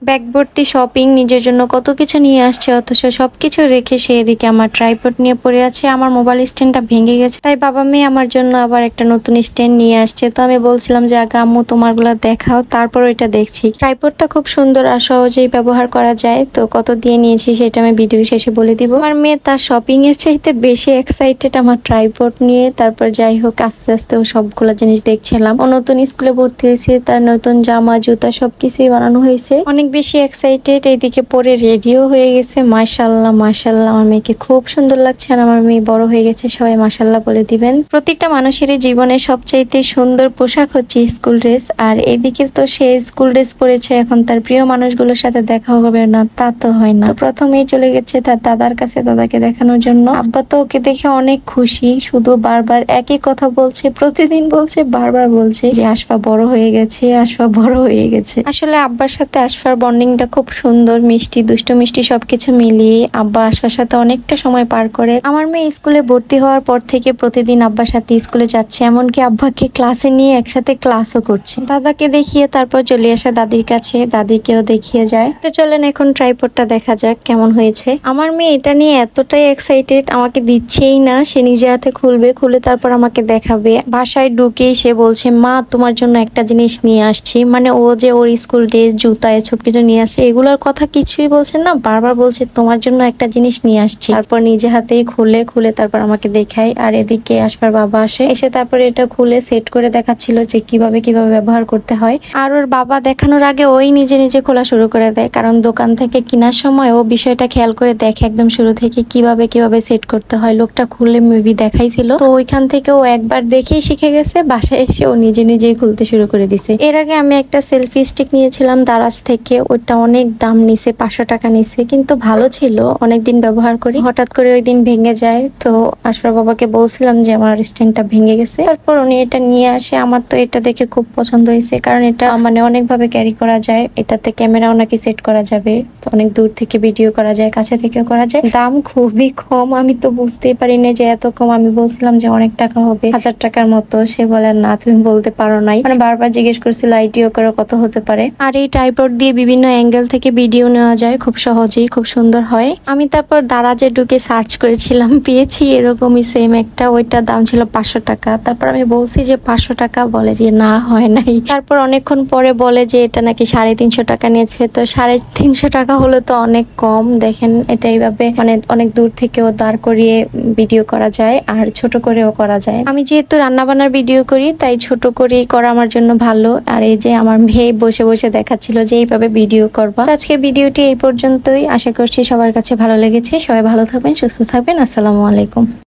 Bag ভর্তি shopping, নিজের জন্য কত কিছু নিয়ে আসছে, অথচ সবকিছু রেখে সে এদিকে আমার ট্রাইপড নিয়ে পড়ে আছে। আমার মোবাইল স্ট্যান্ডটা ভেঙে গেছে, তাই বাবা মেয়ে আমার জন্য আবার একটা নতুন স্ট্যান্ড নিয়ে আসছে। তো আমি বলছিলাম যে আগে আম্মু তোমারগুলো দেখাও, তারপর ওইটা দেখছি। ট্রাইপডটা খুব সুন্দর আর সহজেই ব্যবহার করা যায়। তো কত দিয়ে নিয়েছি সেটা আমি ভিডিও শেষে বলে দিব। আমার মেয়ে তার শপিং এর চাইতে বেশি এক্সাইটেড আমার ট্রাইপড নিয়ে। তারপর যাই হোক, আস্তে আস্তে ও সবগুলো জিনিস দেখছিলাম। ও নতুন স্কুলে ভর্তি হয়েছে, তার নতুন জামা জুতা সবকিছুই বানানো হয়েছে। অনেক বেশি এক্সাইটেড। এইদিকে পরে রেডিও হয়ে গেছে। মাশাআল্লাহ মাশাআল্লাহ, আমার মেয়েকে খুব সুন্দর লাগছে। আর আমার মেয়ে বড় হয়ে গেছে, সবাই মাশাআল্লাহ বলে দিবেন। প্রত্যেকটা মানুষেরই জীবনে সবচাইতে সুন্দর পোশাক হচ্ছে স্কুল ড্রেস। আর এদিকে তো সে স্কুল ড্রেস পরেছে, এখন তার প্রিয় মানুষগুলোর সাথে দেখা হবে না তা তো হয় না। তো প্রথমেই চলে গেছে তার দাদার কাছে, দাদাকে দেখানোর জন্য। আব্বা তো ওকে দেখে অনেক খুশি, শুধু বারবার একই কথা বলছে, প্রতিদিন বলছে, বারবার বলছে যে আশফা বড় হয়ে গেছে, আশফা বড় হয়ে গেছে। আসলে আব্বার সাথে আশফার বন্ডিংটা খুব সুন্দর, মিষ্টি দুষ্টু মিষ্টি সবকিছু মিলিয়ে আব্বা আশফার সাথে অনেকটা সময় পার করে। আমার মেয়ে স্কুলে ভর্তি হওয়ার পর থেকে প্রতিদিন আব্বার সাথে স্কুলে যাচ্ছে, এমনকি আব্বাকে ক্লাসে নিয়ে একসাথে ক্লাসও করছে। দাদাকে দেখিয়ে তারপর চলে আসে দাদির কাছে, দাদিকেও দেখিয়ে যায়। তো চলেন এখন ট্রাইপডটা দেখা যাক কেমন হয়েছে। আমার মেয়ে এটা নিয়ে এতটাই এক্সাইটেড, আমাকে দিচ্ছেই না। সে নিজে হাতে খুলবে, খুলে তারপর আমাকে দেখাবে। বাসায় ঢুকেই সে বলছে, মা তোমার জন্য একটা জিনিস নিয়ে আসছি। মানে ও যে ওর স্কুল ড্রেস জুতা এসব কিছু নিয়ে আসছে, এগুলোর কথা কিছুই বলছে না, বারবার বলছে তোমার জন্য একটা জিনিস নিয়ে আসছি। তারপর নিজে হাতেই খুলে তারপর আমাকে দেখায়। আর এদিকে আশফার বাবা আসে, এসে তারপরে এটা খুলে সেট করে দেখাচ্ছিল যে কিভাবে ব্যবহার করতে হয়। আর ওর বাবা দেখানোর আগে ওই নিজে নিজে খোলা শুরু করে দেয়, কারণ দোকান থেকে কেনার সময় ও বিষয়টা খেয়াল করে দেখে একদম শুরু থেকে কিভাবে সেট করতে হয়। লোকটা খুলে মেবি দেখাইছিল, তো ওইখান থেকে ও একবার দেখেই শিখে গেছে। বাসায় এসে ও নিজেই খুলতে শুরু করে দিছে। এর আগে আমি একটা সেলফি স্টিক নিয়েছিলাম দারাজ থেকে, ওটা অনেক দাম নিছে, 500 টাকা নিছে, কিন্তু ভালো ছিল, অনেকদিন ব্যবহার করি। হঠাৎ করে ওই দিন ভেঙে যায়। তো আশফার বাবাকে বলছিলাম যে আমার স্ট্যান্ডটা ভেঙে গেছে, তারপর উনি এটা নিয়ে আসে। আমার তো এটা দেখে খুব পছন্দ হয়েছে, কারণ এটা মানে অনেকভাবে ক্যারি করা যায়। এটাতে ক্যামেরাও নাকি সেট করা যাবে, তো অনেক দূর থেকে ভিডিও করা যায়, কাছে থেকেও করা যায়। দাম খুবই কম, আমি তো বুঝতেই পারি না যে এত কম। আমি বলছিলাম যে অনেক টাকা হবে, 1000 টাকার মতো। সে বলে না, তুমি বলতে পারো নাই। মানে বারবার জিজ্ঞেস করছিল আইডিও করে কত হতে পারে। আর এই ট্রাইপড দিয়ে বিভিন্ন অ্যাঙ্গেল থেকে ভিডিও নেওয়া যায় খুব সহজেই, খুব সুন্দর হয়। আমি তারপর দারাজে ঢুকে সার্চ করেছিলাম, পেয়েছি এরকমই সেম একটা, ওইটার দাম ছিল 500 টাকা। তারপর আমি বলছি যে 500 টাকা, বলে যে না হয় নাই। তারপর অনেকক্ষণ পরে বলে যে এটা নাকি 350 টাকা নিয়েছে। তো 350 টাকা হলে তো অনেক কম। দেখেন এটা এইভাবে মানে অনেক দূর থেকেও দাঁড় করিয়ে ভিডিও করা যায়, আর ছোট করেও করা যায়। আমি যেহেতু রান্না বান্নার ভিডিও করি, তাই ছোট করেই করা আমার জন্য ভালো। আর এই যে আমার মেয়ে বসে দেখাচ্ছিল যে এইভাবে ভিডিও করবা। আজকের ভিডিওটি এই পর্যন্তই। আশা করছি সবার কাছে ভালো লেগেছে। সবাই ভালো থাকবেন, সুস্থ থাকবেন। আসসালামু আলাইকুম।